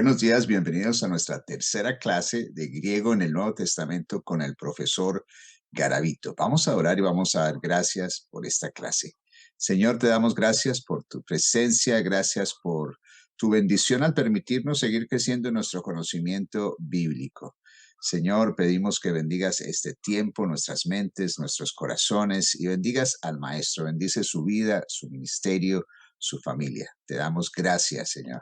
Buenos días, bienvenidos a nuestra tercera clase de griego en el Nuevo Testamento con el profesor Garavito. Vamos a orar y vamos a dar gracias por esta clase. Señor, te damos gracias por tu presencia, gracias por tu bendición al permitirnos seguir creciendo en nuestro conocimiento bíblico. Señor, pedimos que bendigas este tiempo, nuestras mentes, nuestros corazones y bendigas al maestro. Bendice su vida, su ministerio, su familia. Te damos gracias, Señor.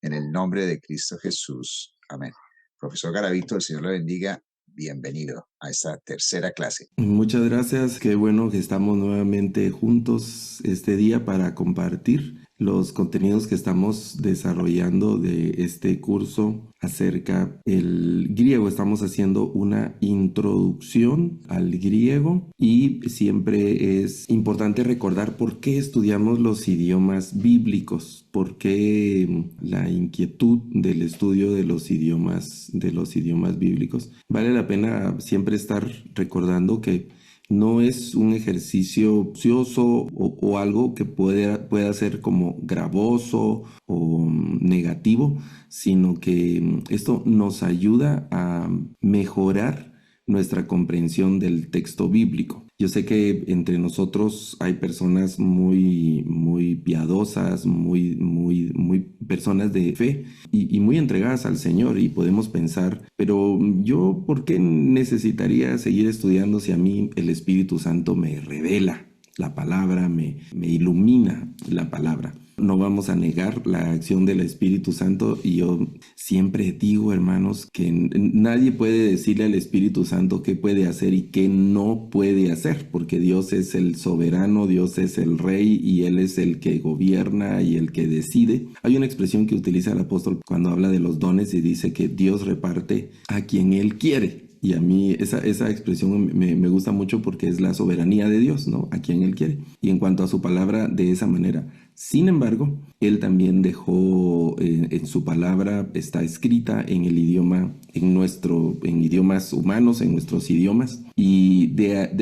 En el nombre de Cristo Jesús. Amén. Profesor Garavito, el Señor le bendiga. Bienvenido a esta tercera clase. Muchas gracias. Qué bueno que estamos nuevamente juntos este día para compartir los contenidos que estamos desarrollando de este curso acerca del griego. Estamos haciendo una introducción al griego y siempre es importante recordar por qué estudiamos los idiomas bíblicos, por qué la inquietud del estudio de los idiomas bíblicos. Vale la pena siempre estar recordando que no es un ejercicio ocioso o algo que pueda ser como gravoso o negativo, sino que esto nos ayuda a mejorar nuestra comprensión del texto bíblico. Yo sé que entre nosotros hay personas muy piadosas, muy personas de fe y muy entregadas al Señor, y podemos pensar, pero yo, ¿por qué necesitaría seguir estudiando si a mí el Espíritu Santo me revela la palabra, me ilumina la palabra? No vamos a negar la acción del Espíritu Santo, y yo siempre digo, hermanos, que nadie puede decirle al Espíritu Santo qué puede hacer y qué no puede hacer, porque Dios es el soberano, Dios es el rey y Él es el que gobierna y el que decide. Hay una expresión que utiliza el apóstol cuando habla de los dones y dice que Dios reparte a quien Él quiere. Y a mí esa expresión me gusta mucho porque es la soberanía de Dios, ¿no? A quien Él quiere. Y en cuanto a su palabra, de esa manera. Sin embargo, Él también dejó en su palabra, está escrita en el idioma, en idiomas humanos, en nuestros idiomas. Y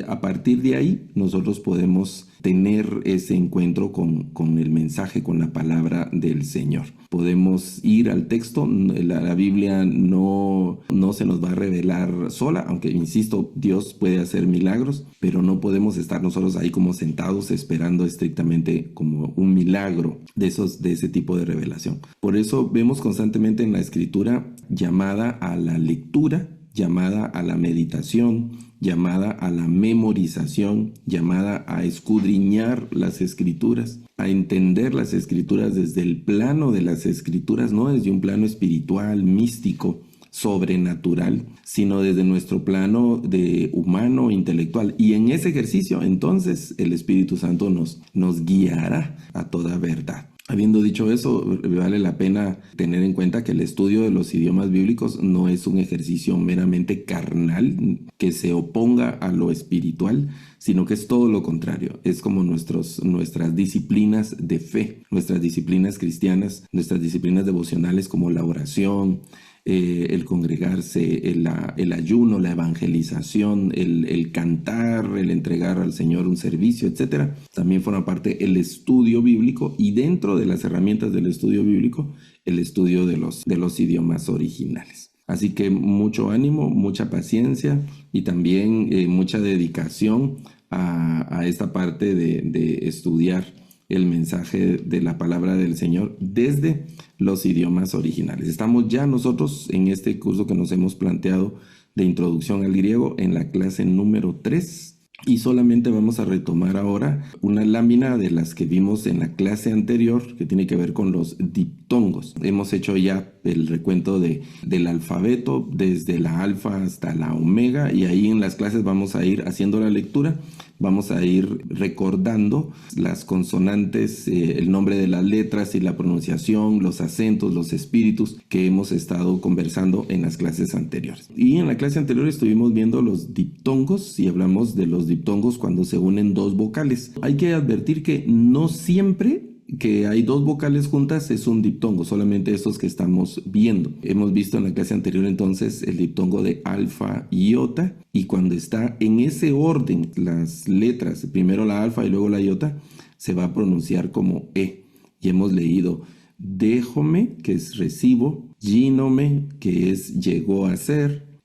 a partir de ahí, nosotros podemos tener ese encuentro con el mensaje, con la palabra del Señor. Podemos ir al texto. La Biblia no se nos va a revelar sola, aunque insisto, Dios puede hacer milagros, pero no podemos estar nosotros ahí como sentados esperando estrictamente como un milagro de ese tipo de revelación. Por eso vemos constantemente en la Escritura llamada a la lectura, llamada a la meditación, llamada a la memorización, llamada a escudriñar las Escrituras, a entender las Escrituras desde el plano de las Escrituras, no desde un plano espiritual, místico, sobrenatural, sino desde nuestro plano de humano, intelectual. Y en ese ejercicio, entonces, el Espíritu Santo nos guiará a toda verdad. Habiendo dicho eso, vale la pena tener en cuenta que el estudio de los idiomas bíblicos no es un ejercicio meramente carnal que se oponga a lo espiritual, sino que es todo lo contrario. Es como nuestras disciplinas de fe, nuestras disciplinas cristianas, nuestras disciplinas devocionales como la oración, el congregarse, el ayuno, la evangelización, el cantar, el entregar al Señor un servicio, etc. También forma parte el estudio bíblico, y dentro de las herramientas del estudio bíblico, el estudio de los idiomas originales. Así que mucho ánimo, mucha paciencia y también mucha dedicación a esta parte de estudiar el mensaje de la palabra del Señor desde los idiomas originales. Estamos ya nosotros en este curso que nos hemos planteado de introducción al griego en la clase número 3, y solamente vamos a retomar ahora una lámina de las que vimos en la clase anterior, que tiene que ver con los diptongos. Hemos hecho ya el recuento del alfabeto desde la alfa hasta la omega, y ahí en las clases vamos a ir haciendo la lectura. Vamos a ir recordando las consonantes, el nombre de las letras y la pronunciación, los acentos, los espíritus que hemos estado conversando en las clases anteriores. Y en la clase anterior estuvimos viendo los diptongos y hablamos de los diptongos cuando se unen dos vocales. Hay que advertir que no siempre que hay dos vocales juntas es un diptongo, solamente estos que estamos viendo. Hemos visto en la clase anterior entonces el diptongo de alfa y iota, y cuando está en ese orden las letras, primero la alfa y luego la iota, se va a pronunciar como E. Y hemos leído déjome, que es recibo, Gínome, que es llegó a ser,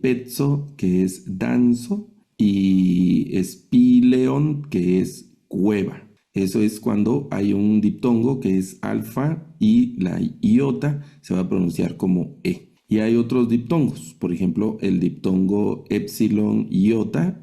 pezzo, que es danzo, y espileon, que es cueva. Eso es cuando hay un diptongo que es alfa y la iota se va a pronunciar como E. Y hay otros diptongos, por ejemplo, el diptongo epsilon iota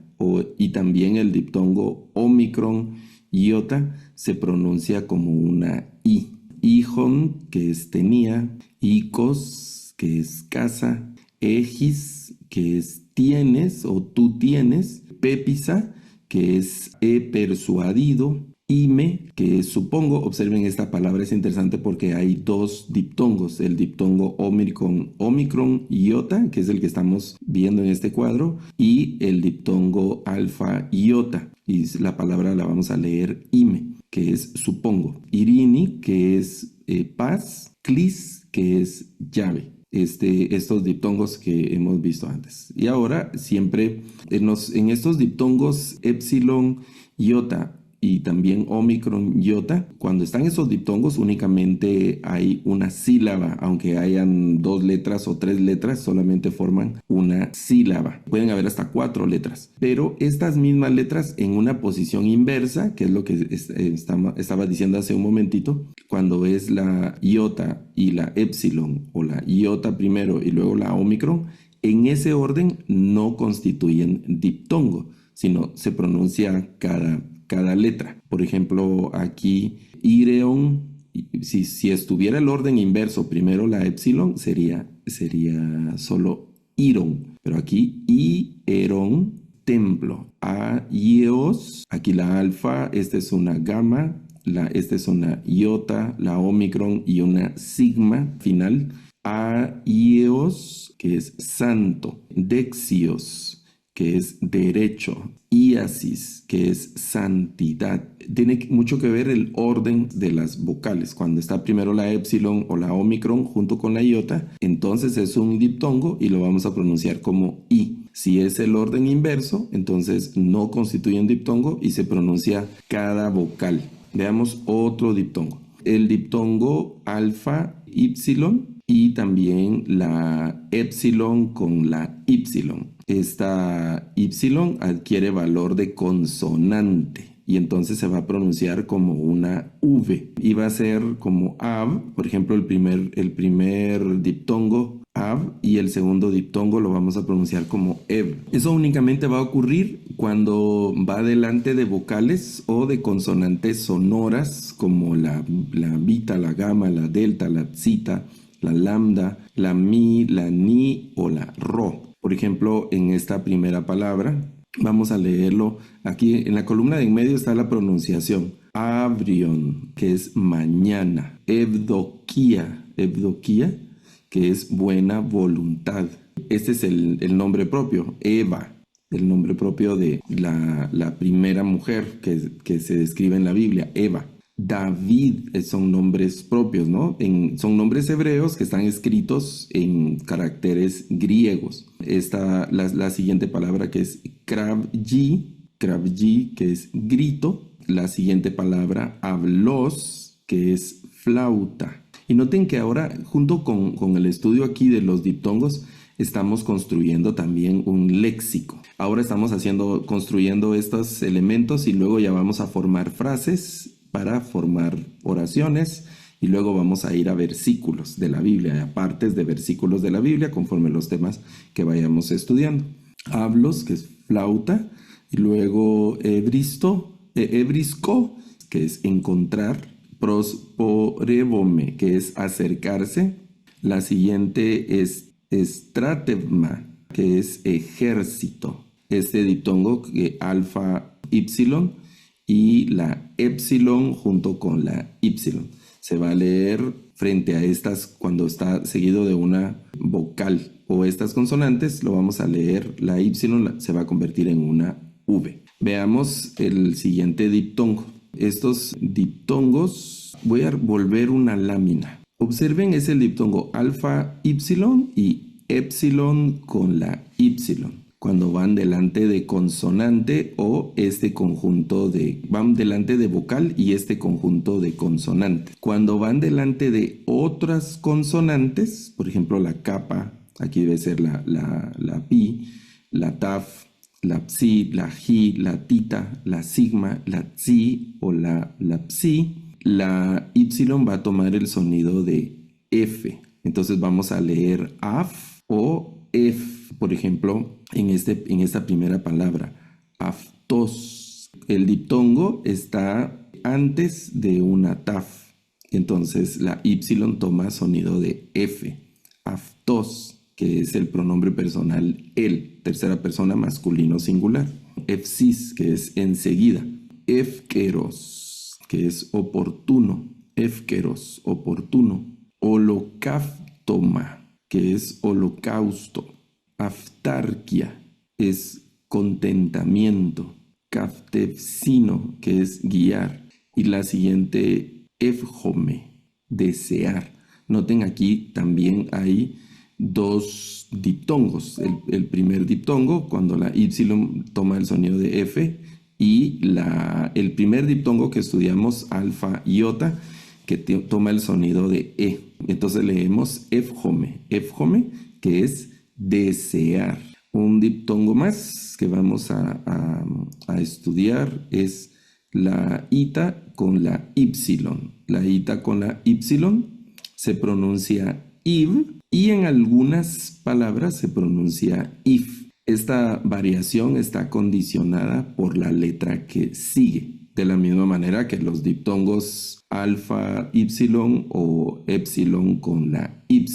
y también el diptongo omicron iota se pronuncia como una I. Ijon, que es tenía, icos, que es casa, egis, que es tienes o tú tienes, pepisa, que es he persuadido, ime, que es supongo. Observen, esta palabra es interesante porque hay dos diptongos, el diptongo omicron iota, que es el que estamos viendo en este cuadro, y el diptongo alfa iota, y la palabra la vamos a leer ime, que es supongo, irini, que es paz, clis, que es llave. Estos diptongos que hemos visto antes. Y ahora siempre en estos diptongos epsilon, iota y también omicron, iota, cuando están esos diptongos únicamente hay una sílaba, aunque hayan 2 letras o 3 letras, solamente forman una sílaba. Pueden haber hasta 4 letras, pero estas mismas letras en una posición inversa, que es lo que estaba diciendo hace un momentito, cuando es la iota y la epsilon, o la iota primero y luego la omicron, en ese orden no constituyen diptongo, sino se pronuncia cada letra. Por ejemplo, aquí ireon, si estuviera el orden inverso, primero la epsilon, sería solo iron. Pero aquí ieron, templo. Aios, aquí la alfa, esta es una gamma, esta es una iota, la omicron y una sigma final. Aios, que es santo. Dexios, que es derecho. Iasis, que es santidad. Tiene mucho que ver el orden de las vocales. Cuando está primero la epsilon o la omicron junto con la iota, entonces es un diptongo y lo vamos a pronunciar como I. Si es el orden inverso, entonces no constituye un diptongo y se pronuncia cada vocal. Veamos otro diptongo. El diptongo alfa, ypsilon, y también la epsilon con la ypsilon. Esta ypsilon adquiere valor de consonante y entonces se va a pronunciar como una V. Y va a ser como ab, por ejemplo, el primer diptongo ab y el segundo diptongo lo vamos a pronunciar como ev. Eso únicamente va a ocurrir cuando va delante de vocales o de consonantes sonoras como la beta, la gamma, la delta, la zeta, la lambda, la mi, la ni o la ro. Por ejemplo, en esta primera palabra, vamos a leerlo. Aquí en la columna de en medio está la pronunciación. Abrion, que es mañana. Evdokia, que es buena voluntad. Este es el nombre propio. Eva, el nombre propio de la primera mujer que se describe en la Biblia, Eva. David son nombres propios, ¿no? Son nombres hebreos que están escritos en caracteres griegos. La siguiente palabra que es kravji, que es grito. La siguiente palabra, hablos, que es flauta. Y noten que ahora, junto con el estudio aquí de los diptongos, estamos construyendo también un léxico. Ahora estamos construyendo estos elementos y luego ya vamos a formar frases para formar oraciones y luego vamos a ir a versículos de la Biblia, a partes de versículos de la Biblia conforme los temas que vayamos estudiando. Hablos, que es flauta, y luego ebrisco, que es encontrar, prosporebome, que es acercarse. La siguiente es estratema, que es ejército. Este diptongo, alfa, ypsilon, y la epsilon junto con la ypsilon. Se va a leer frente a estas cuando está seguido de una vocal o estas consonantes, lo vamos a leer, la ypsilon se va a convertir en una V. Veamos el siguiente diptongo. Estos diptongos, voy a volver una lámina. Observen, es el diptongo alfa, ypsilon y epsilon con la ypsilon. cuando van delante de consonante o van delante de vocal y este conjunto de consonantes. Cuando van delante de otras consonantes, por ejemplo la capa, aquí debe ser la pi, la taf, la psi, la ji, la tita, la sigma, la tsi o la psi, la y va a tomar el sonido de f. Entonces vamos a leer af o ef. Por ejemplo, en esta primera palabra, aftos. El diptongo está antes de una taf. Entonces la y toma sonido de f. Aftos, que es el pronombre personal él, tercera persona masculino singular. Efsis, que es enseguida. Efkeros, que es oportuno. Efkeros, oportuno. Holocaftoma, que es holocausto. Aftarquia es contentamiento. Caftefsino, que es guiar. Y la siguiente, efjome, desear. Noten aquí también hay dos diptongos. El primer diptongo, cuando la y toma el sonido de f, y el primer diptongo que estudiamos, alfa y iota, que toma el sonido de e. Entonces leemos efjome, que es desear. Un diptongo más que vamos a estudiar es la ita con la y. La ita con la y se pronuncia iv y en algunas palabras se pronuncia if. Esta variación está condicionada por la letra que sigue, de la misma manera que los diptongos alfa, y o epsilon con la y.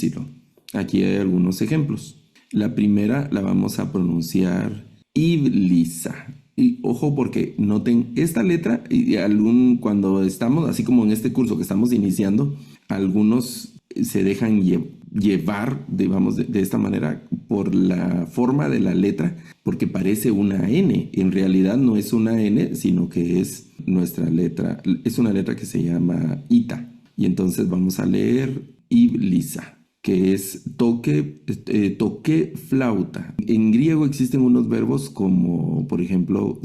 Aquí hay algunos ejemplos. La primera la vamos a pronunciar iblisa. Y ojo, porque noten esta letra, y cuando estamos, así como en este curso que estamos iniciando, algunos se dejan llevar, digamos, de esta manera por la forma de la letra, porque parece una N. En realidad no es una N, sino que es nuestra letra, es una letra que se llama ita. Y entonces vamos a leer iblisa, que es toque flauta. En griego existen unos verbos como, por ejemplo,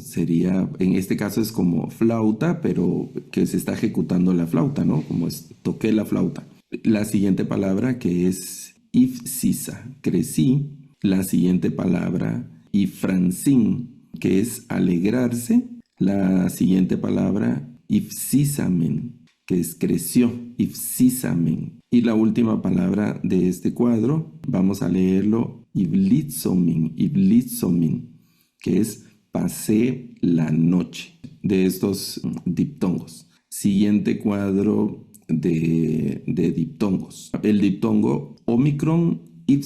en este caso es como flauta, pero que se está ejecutando la flauta, ¿no? Como es toqué la flauta. La siguiente palabra, que es ifsisa, crecí. La siguiente palabra, ifransin, que es alegrarse. La siguiente palabra, ifsisamen, que es creció, ifsisamen. Y la última palabra de este cuadro, vamos a leerlo, iblitzomin, que es pasé la noche, de estos diptongos. Siguiente cuadro de diptongos. El diptongo omicron y,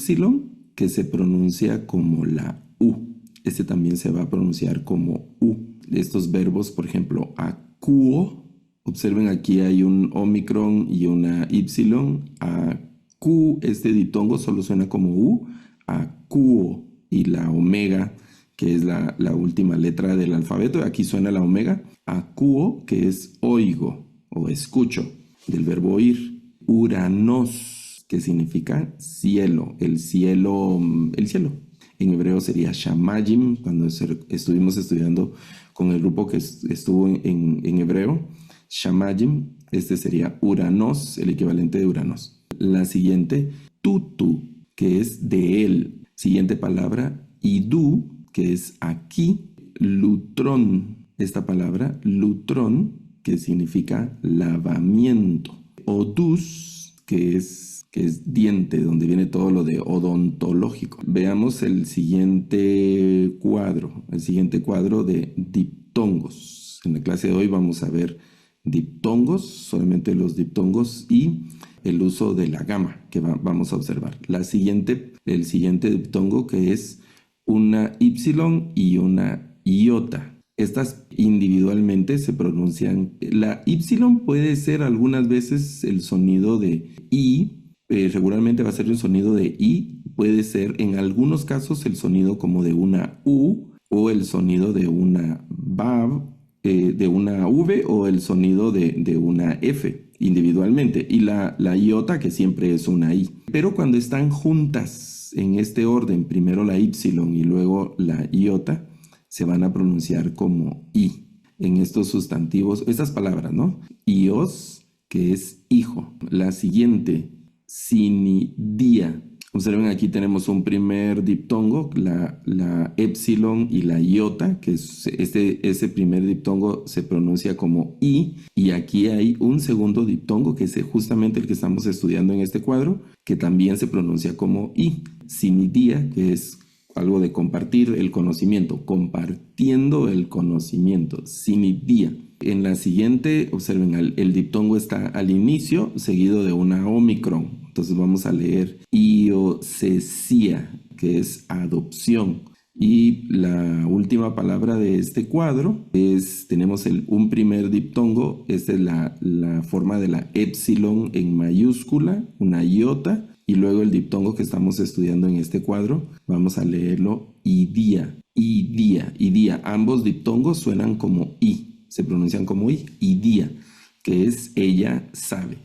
que se pronuncia como la U. Este también se va a pronunciar como U. Estos verbos, por ejemplo, acuo. Observen, aquí hay un omicron y una y. Acu, este diptongo solo suena como U. Acuo. Y la omega, que es la última letra del alfabeto. Aquí suena la omega. Acuo, que es oigo o escucho, del verbo oír. Uranos, que significa cielo. El cielo. En hebreo sería shamayim. Cuando estuvimos estudiando con el grupo que estuvo en hebreo, shamayim, este sería Uranos, el equivalente de Uranos. La siguiente, tutu, que es de él. Siguiente palabra, idu, que es aquí. Lutrón, esta palabra, lutrón, que significa lavamiento. Odus, que es diente, donde viene todo lo de odontológico. Veamos el siguiente cuadro de diptongos. En la clase de hoy vamos a ver diptongos, solamente los diptongos y el uso de la gama que vamos a observar. El siguiente diptongo, que es una y y una iota. Estas individualmente se pronuncian. La y puede ser algunas veces el sonido de i, regularmente va a ser el sonido de i, puede ser en algunos casos el sonido como de una u o el sonido de una vav, de una v o el sonido de una f individualmente, y la iota, que siempre es una i. Pero cuando están juntas en este orden, primero la Y y luego la iota, se van a pronunciar como I en estos sustantivos, estas palabras, ¿no? Ios, que es hijo. La siguiente, sinidía. Observen, aquí tenemos un primer diptongo, la épsilon y la iota, que ese primer diptongo se pronuncia como I, y aquí hay un segundo diptongo, que es justamente el que estamos estudiando en este cuadro, que también se pronuncia como I. Sinidía, que es algo de compartir el conocimiento, compartiendo el conocimiento, sinidía. En la siguiente, observen, el diptongo está al inicio, seguido de una omicron. Entonces vamos a leer iosesía, que es adopción. Y la última palabra de este cuadro tenemos un primer diptongo, esta es la forma de la épsilon en mayúscula, una iota, y luego el diptongo que estamos estudiando en este cuadro, vamos a leerlo idía, idía, idía. Ambos diptongos suenan como I, se pronuncian como I, idía, que es ella sabe,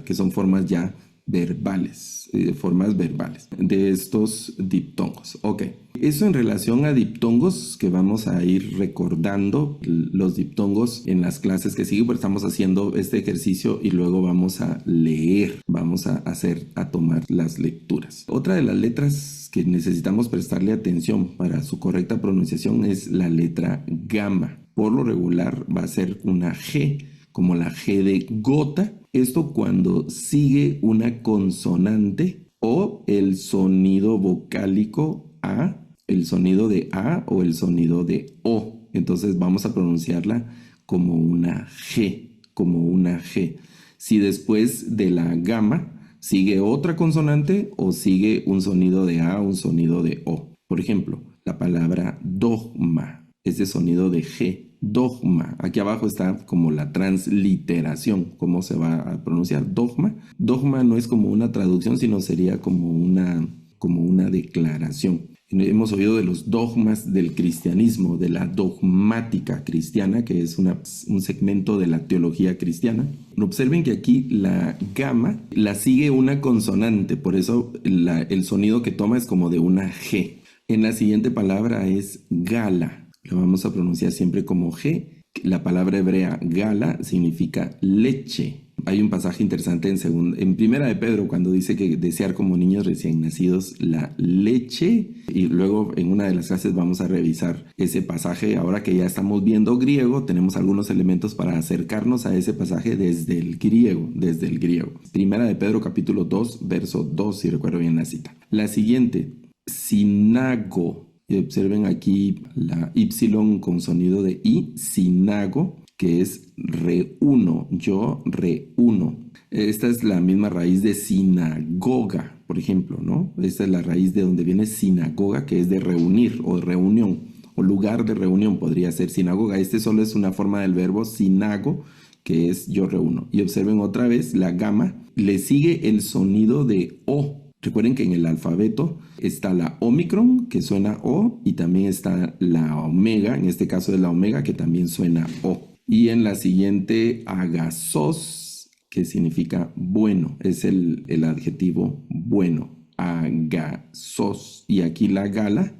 que son formas ya verbales, de estos diptongos. Ok, eso en relación a diptongos, que vamos a ir recordando los diptongos en las clases que siguen, porque estamos haciendo este ejercicio y luego vamos a leer, vamos a tomar las lecturas. Otra de las letras que necesitamos prestarle atención para su correcta pronunciación es la letra gamma. Por lo regular va a ser una G, como la G de gota. Esto cuando sigue una consonante o el sonido vocálico A, el sonido de A o el sonido de O. Entonces vamos a pronunciarla como una G, como una G. Si después de la gamma sigue otra consonante o sigue un sonido de A o un sonido de O. Por ejemplo, la palabra dogma, ese sonido de G. Dogma. Aquí abajo está como la transliteración, cómo se va a pronunciar dogma. Dogma no es como una traducción, sino sería como una declaración. Hemos oído de los dogmas del cristianismo, de la dogmática cristiana, que es un segmento de la teología cristiana. Observen que aquí la gamma la sigue una consonante, por eso el sonido que toma es como de una G. En la siguiente palabra es gala. Lo vamos a pronunciar siempre como G. La palabra hebrea gala significa leche. Hay un pasaje interesante en Primera de Pedro, cuando dice que desear como niños recién nacidos la leche. Y luego en una de las clases vamos a revisar ese pasaje. Ahora que ya estamos viendo griego, tenemos algunos elementos para acercarnos a ese pasaje desde el griego. Primera de Pedro capítulo 2, verso 2, si recuerdo bien la cita. La siguiente, sinago. Y observen aquí la Y con sonido de I, sinago, que es reúno, yo reúno. Esta es la misma raíz de sinagoga, por ejemplo, ¿no? Esta es la raíz de donde viene sinagoga, que es de reunir o de reunión, o lugar de reunión podría ser sinagoga. Este solo es una forma del verbo sinago, que es yo reúno. Y observen otra vez la gamma, le sigue el sonido de O. Recuerden que en el alfabeto está la omicron, que suena O, y también está la omega, en este caso es la omega, que también suena O. Y en la siguiente, agasos, que significa bueno, es el adjetivo bueno, agasos. Y aquí la gamma,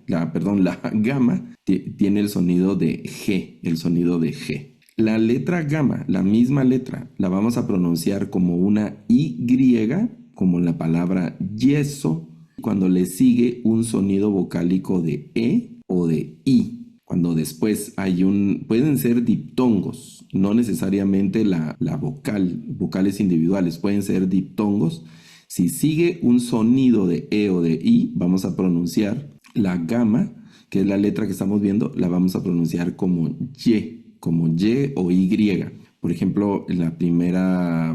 tiene el sonido de G, La letra gamma, la misma letra, la vamos a pronunciar como una Y, como la palabra yeso, cuando le sigue un sonido vocálico de E o de I. Cuando después pueden ser diptongos, no necesariamente la vocales individuales, pueden ser diptongos. Si sigue un sonido de E o de I, vamos a pronunciar la gamma, que es la letra que estamos viendo, la vamos a pronunciar como Y o Y. Por ejemplo, la primera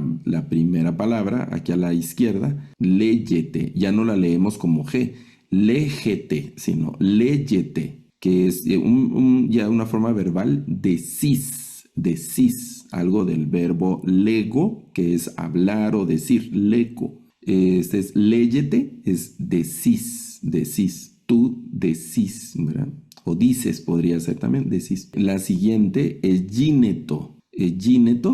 palabra, aquí a la izquierda, léyete, ya no la leemos como G, légete, sino léyete, que es ya una forma verbal de cis, algo del verbo lego, que es hablar o decir, lego. Este es léyete, es decís, tú decís, ¿verdad? O dices podría ser también, decís. La siguiente es gineto,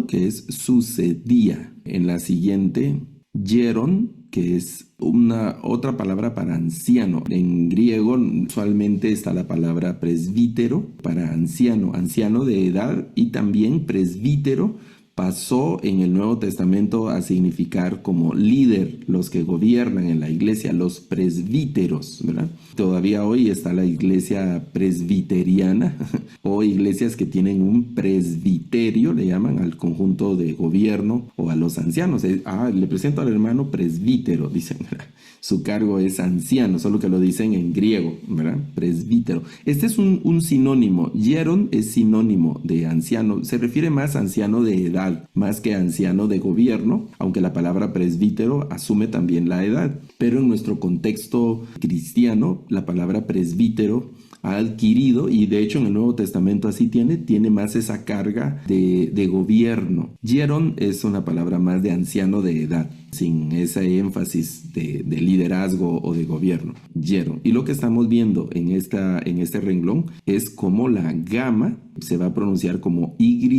que es sucedía. En la siguiente, yeron, que es una otra palabra para anciano. En griego usualmente está la palabra presbítero para anciano, anciano de edad, y también presbítero pasó en el Nuevo Testamento a significar como líder, los que gobiernan en la iglesia, los presbíteros, ¿verdad? Todavía hoy está la iglesia presbiteriana o iglesias que tienen un presbiterio, le llaman al conjunto de gobierno o a los ancianos. Le presento al hermano presbítero, dicen, ¿verdad? Su cargo es anciano, solo que lo dicen en griego, ¿verdad? Presbítero. Este es un sinónimo. Hieron es sinónimo de anciano. Se refiere más a anciano de edad, más que anciano de gobierno, aunque la palabra presbítero asume también la edad. Pero en nuestro contexto cristiano, la palabra presbítero ha adquirido, y de hecho en el Nuevo Testamento así tiene más esa carga de gobierno. Hieron es una palabra más de anciano de edad, sin ese énfasis de liderazgo o de gobierno. Hieron. Y lo que estamos viendo en este renglón es cómo la gama se va a pronunciar como Y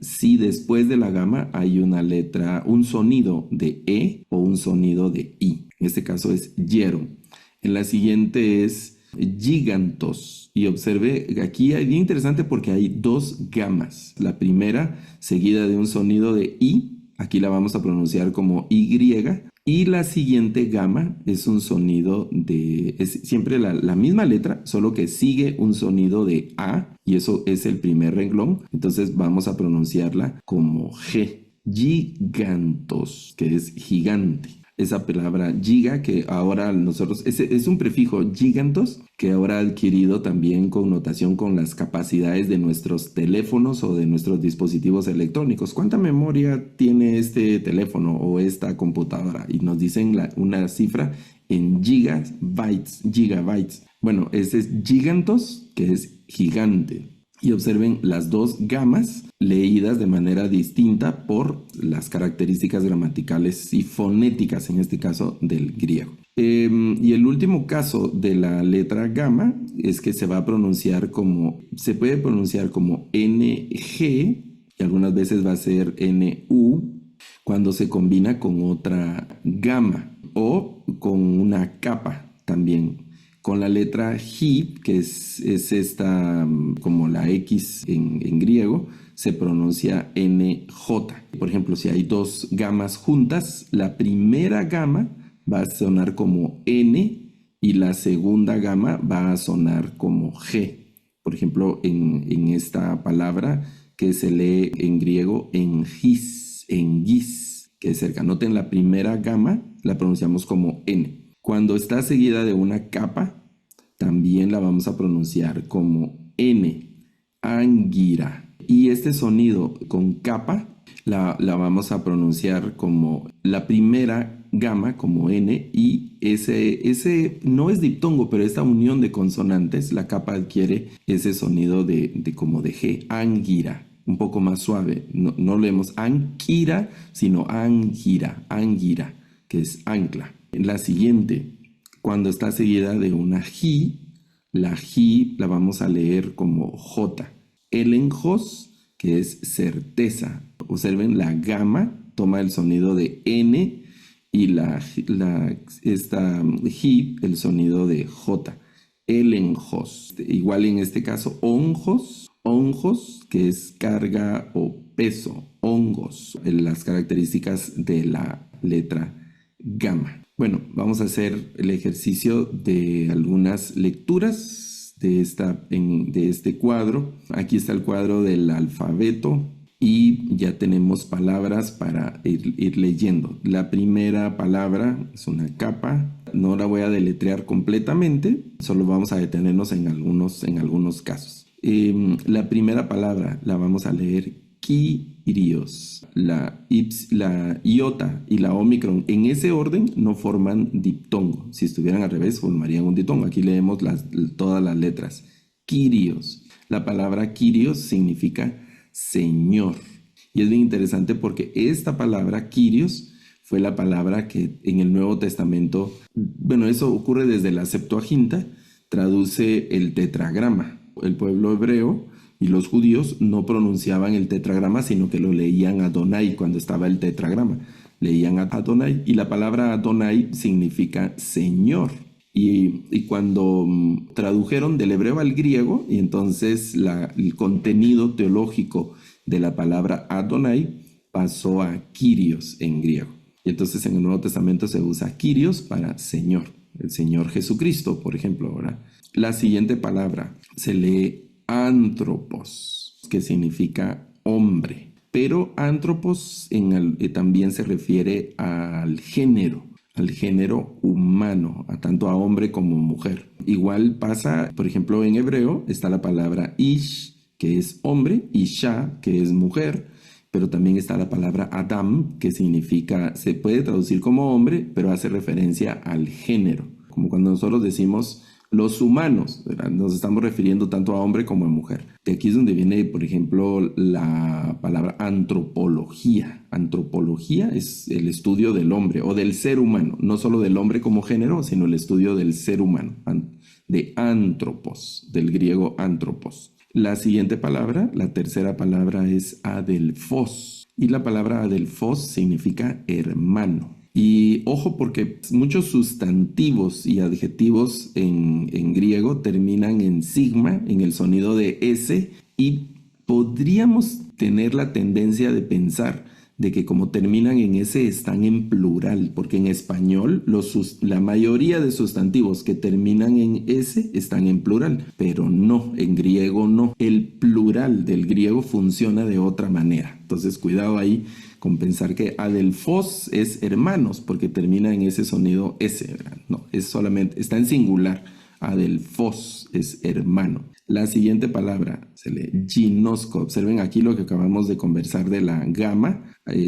si después de la gama hay una letra, un sonido de E o un sonido de I. En este caso es hieron. En la siguiente es gigantos, y observe, aquí es bien interesante porque hay dos gamas. La primera seguida de un sonido de I, aquí la vamos a pronunciar como Y, y la siguiente gama es un sonido es siempre la misma letra, solo que sigue un sonido de A, y eso es el primer renglón. Entonces vamos a pronunciarla como G, gigantos, que es gigante. Esa palabra giga, que ahora nosotros, es un prefijo gigantos, que ahora ha adquirido también connotación con las capacidades de nuestros teléfonos o de nuestros dispositivos electrónicos. ¿Cuánta memoria tiene este teléfono o esta computadora? Y nos dicen una cifra en gigabytes. Bueno, ese es gigantos, que es gigante. Y observen las dos gamas leídas de manera distinta por las características gramaticales y fonéticas, en este caso del griego. Y el último caso de la letra gamma es que se puede pronunciar como NG, y algunas veces va a ser NU, cuando se combina con otra gama o con una capa también. Con la letra G, que es esta como la X en griego, se pronuncia NJ. Por ejemplo, si hay dos gamas juntas, la primera gama va a sonar como N y la segunda gama va a sonar como G. Por ejemplo, en esta palabra que se lee en griego en gis, que es cerca. Noten, la primera gama la pronunciamos como N. Cuando está seguida de una capa, también la vamos a pronunciar como N, anguira. Y este sonido con capa la vamos a pronunciar como la primera gama, como N, y ese no es diptongo, pero esta unión de consonantes, la capa adquiere ese sonido de como de G, anguira, un poco más suave. No leemos anquira, sino angira, que es ancla. La siguiente, cuando está seguida de una J, la J la vamos a leer como J. Elenjos, que es certeza. Observen, la gama toma el sonido de N y esta J el sonido de J. Elenjos. Igual en este caso, onjos, que es carga o peso. Hongos, las características de la letra gamma. Bueno, vamos a hacer el ejercicio de algunas lecturas de este cuadro. Aquí está el cuadro del alfabeto y ya tenemos palabras para ir leyendo. La primera palabra es una capa. No la voy a deletrear completamente, solo vamos a detenernos en algunos casos. La primera palabra la vamos a leer quirios. La iota y la omicron en ese orden no forman diptongo. Si estuvieran al revés, formarían un diptongo. Aquí leemos todas las letras. Quirios. La palabra quirios significa Señor. Y es bien interesante porque esta palabra Kyrios fue la palabra que en el Nuevo Testamento, bueno, eso ocurre desde la Septuaginta, traduce el tetragrama. El pueblo hebreo y los judíos no pronunciaban el tetragrama, sino que lo leían Adonai cuando estaba el tetragrama. leían Adonai, y la palabra Adonai significa Señor. Y cuando tradujeron del hebreo al griego, y entonces el contenido teológico de la palabra Adonai pasó a Kyrios en griego. Y entonces en el Nuevo Testamento se usa Kyrios para Señor, el Señor Jesucristo, por ejemplo, ¿verdad? La siguiente palabra se lee antropos, que significa hombre. Pero antropos también se refiere al género humano, tanto a hombre como mujer. Igual pasa, por ejemplo, en hebreo está la palabra ish, que es hombre, isha, que es mujer, pero también está la palabra Adam, que significa, se puede traducir como hombre, pero hace referencia al género. Como cuando nosotros decimos los humanos, ¿verdad? Nos estamos refiriendo tanto a hombre como a mujer. De aquí es donde viene, por ejemplo, la palabra antropología. Antropología es el estudio del hombre o del ser humano, no solo del hombre como género, sino el estudio del ser humano, de antropos, del griego antropos. La siguiente palabra, la tercera palabra, es adelphos, y la palabra adelphos significa hermano. Y ojo, porque muchos sustantivos y adjetivos en griego terminan en sigma, en el sonido de S, y podríamos tener la tendencia de pensar de que como terminan en S están en plural, porque en español la mayoría de sustantivos que terminan en S están en plural, pero no, en griego no. El plural del griego funciona de otra manera. Entonces cuidado ahí con pensar que adelphos es hermanos, porque termina en ese sonido S, ¿verdad? No, es solamente, está en singular. Adelphos es hermano. La siguiente palabra se lee ginosco. Observen aquí lo que acabamos de conversar de la gama.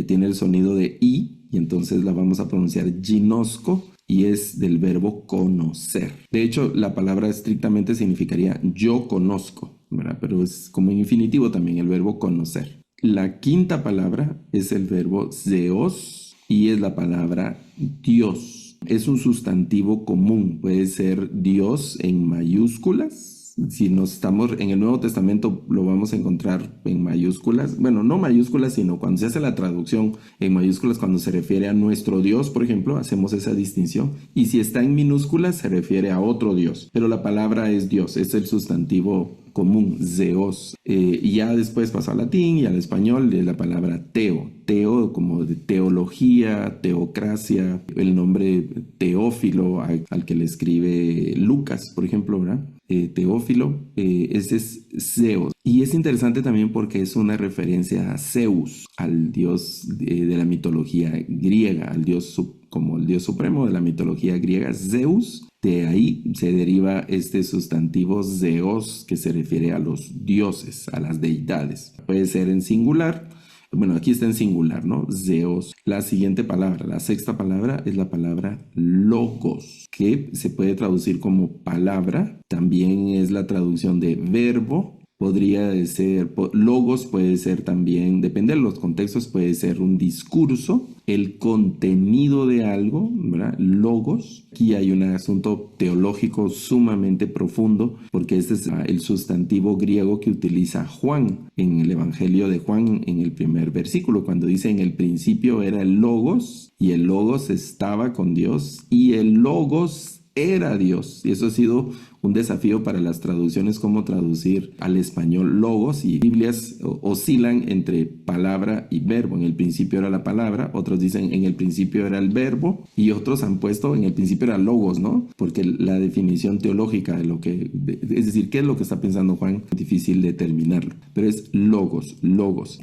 Tiene el sonido de I y entonces la vamos a pronunciar ginosco y es del verbo conocer. De hecho, la palabra estrictamente significaría yo conozco, ¿verdad? Pero es como en infinitivo también el verbo conocer. La quinta palabra es el verbo zeos y es la palabra Dios. Es un sustantivo común, puede ser Dios en mayúsculas. Si nos estamos en el Nuevo Testamento lo vamos a encontrar en mayúsculas. Bueno, no mayúsculas, sino cuando se hace la traducción en mayúsculas, cuando se refiere a nuestro Dios, por ejemplo, hacemos esa distinción. Y si está en minúsculas, se refiere a otro Dios. Pero la palabra es Dios, es el sustantivo común, zeos. Y ya después pasó al latín y al español de la palabra teo. Teo como de teología, teocracia, el nombre Teófilo al que le escribe Lucas, por ejemplo, ¿verdad? Teófilo, ese es Zeus. Y es interesante también porque es una referencia a Zeus, al dios de la mitología griega, al dios como el dios supremo de la mitología griega, Zeus. De ahí se deriva este sustantivo Zeos, que se refiere a los dioses, a las deidades. Puede ser en singular. Bueno, aquí está en singular, ¿no? Zeos. La siguiente palabra, la sexta palabra, es la palabra logos, que se puede traducir como palabra. También es la traducción de verbo. Podría ser, logos puede ser también, depende de los contextos, puede ser un discurso, el contenido de algo, ¿verdad? Logos. Aquí hay un asunto teológico sumamente profundo, porque este es el sustantivo griego que utiliza Juan en el Evangelio de Juan, en el primer versículo, cuando dice en el principio era el logos, y el logos estaba con Dios, y el logos era Dios. Y eso ha sido un desafío para las traducciones, cómo traducir al español logos, y Biblias oscilan entre palabra y verbo. En el principio era la palabra, otros dicen en el principio era el verbo, y otros han puesto en el principio era logos, ¿no? Porque la definición teológica de lo que, es decir, ¿qué es lo que está pensando Juan? Es difícil determinarlo, pero es logos,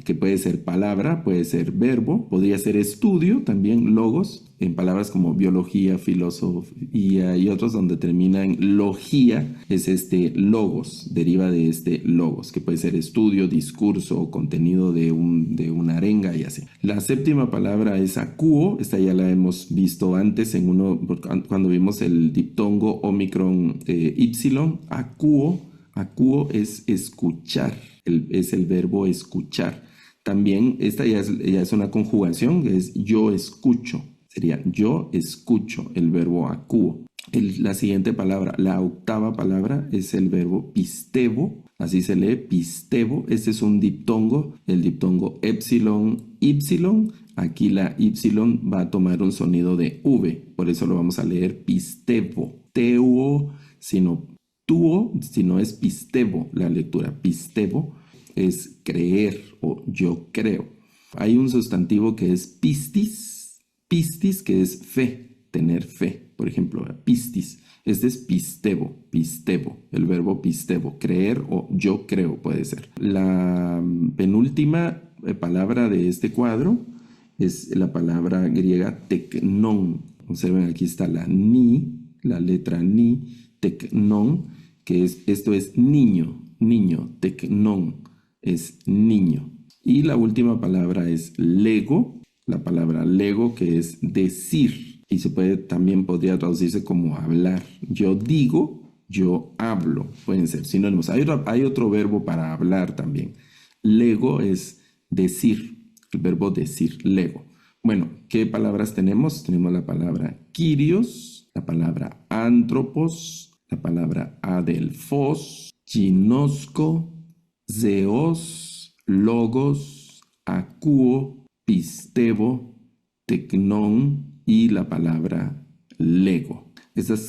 que puede ser palabra, puede ser verbo, podría ser estudio también, logos, en palabras como biología, filosofía y otros donde terminan logía, es este logos, deriva de este logos, que puede ser estudio, discurso, contenido de una arenga y así. La séptima palabra es acuo, esta ya la hemos visto antes cuando vimos el diptongo omicron ypsilon. Acuo es escuchar, es el verbo escuchar. También esta ya es una conjugación, que es yo escucho. Sería yo escucho, el verbo acuo. La siguiente palabra, la octava palabra, es el verbo pistebo. Así se lee, pistebo. Este es un diptongo, el diptongo epsilon, ypsilon. Aquí la y va a tomar un sonido de V, por eso lo vamos a leer pistebo. Teuo, sino tuo, si no es pistebo la lectura. Pistebo es creer o yo creo. Hay un sustantivo que es pistis, pistis que es fe, tener fe. Por ejemplo, pistis. Este es pistebo, pistebo, el verbo pistebo, creer o yo creo puede ser. La penúltima palabra de este cuadro es la palabra griega teknon. Observen, aquí está la ni, la letra ni, teknon, que esto es niño, niño, teknon, es niño. Y la última palabra es lego, la palabra lego que es decir y también podría traducirse como hablar. Yo digo, yo hablo, pueden ser sinónimos. Hay otro verbo para hablar también. Lego es decir, el verbo decir, lego. Bueno, ¿qué palabras tenemos? Tenemos la palabra Kyrios, la palabra antropos, la palabra adelphos, ginosco, zeos, logos, akuo, pistebo, tecnón y la palabra lego.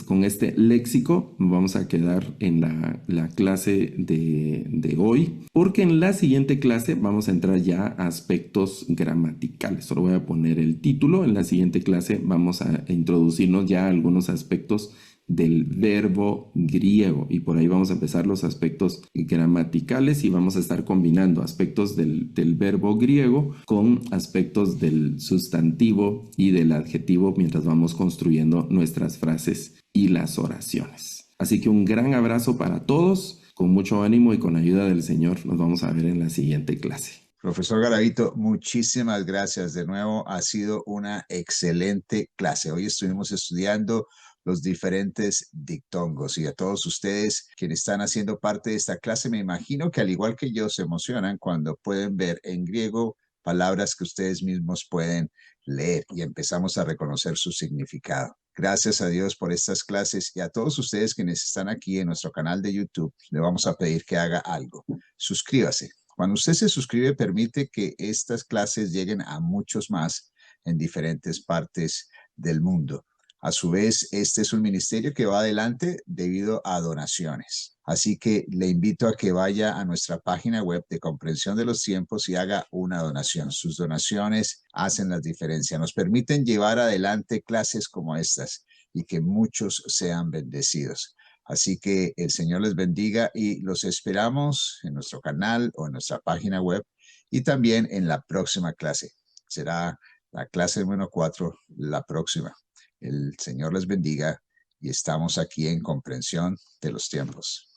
Con este léxico vamos a quedar en la clase de hoy, porque en la siguiente clase vamos a entrar ya a aspectos gramaticales. Solo voy a poner el título. En la siguiente clase vamos a introducirnos ya a algunos aspectos del verbo griego y por ahí vamos a empezar los aspectos gramaticales y vamos a estar combinando aspectos del verbo griego con aspectos del sustantivo y del adjetivo mientras vamos construyendo nuestras frases y las oraciones. Así que un gran abrazo para todos, con mucho ánimo y con ayuda del Señor nos vamos a ver en la siguiente clase. Profesor Garavito, muchísimas gracias. De nuevo, ha sido una excelente clase. Hoy estuvimos estudiando los diferentes dictongos y a todos ustedes quienes están haciendo parte de esta clase, me imagino que al igual que yo se emocionan cuando pueden ver en griego palabras que ustedes mismos pueden leer y empezamos a reconocer su significado. Gracias a Dios por estas clases y a todos ustedes quienes están aquí en nuestro canal de YouTube, le vamos a pedir que haga algo. Suscríbase. Cuando usted se suscribe, permite que estas clases lleguen a muchos más en diferentes partes del mundo. A su vez, este es un ministerio que va adelante debido a donaciones. Así que le invito a que vaya a nuestra página web de Comprensión de los Tiempos y haga una donación. Sus donaciones hacen la diferencia. Nos permiten llevar adelante clases como estas y que muchos sean bendecidos. Así que el Señor les bendiga y los esperamos en nuestro canal o en nuestra página web y también en la próxima clase. Será la clase número 4, la próxima. El Señor les bendiga y estamos aquí en Comprensión de los Tiempos.